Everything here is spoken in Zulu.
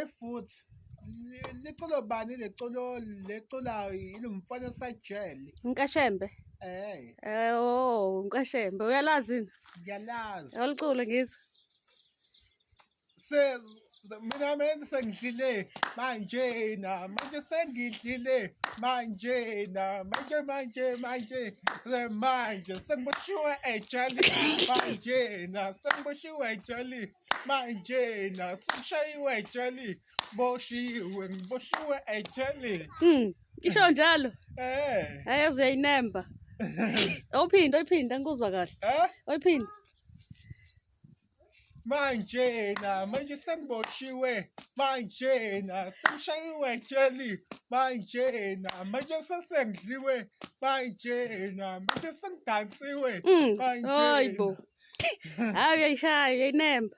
futhi liculo bani leculayo yilo mfana osajele. Nkashembe. Oh, Nkashembe. Uyalazi yini? Ngiyalazi. Awulicule ngizwe. Mina sengidlile manje sengidlile manje sengiboshiwe ejali sengiboshiwe ejali sengishayiwe ejali ngiboshiwe ejali. Isho njalo. Hayi uyayinemba. Awuphinde angikuzwa kahle. Awuphinde. Manje sengiboshiwe sengishayiwe ejali manje sesengidliwe manje sengidansiwe Hayibo. Hayi uyayishaya uyayinemba.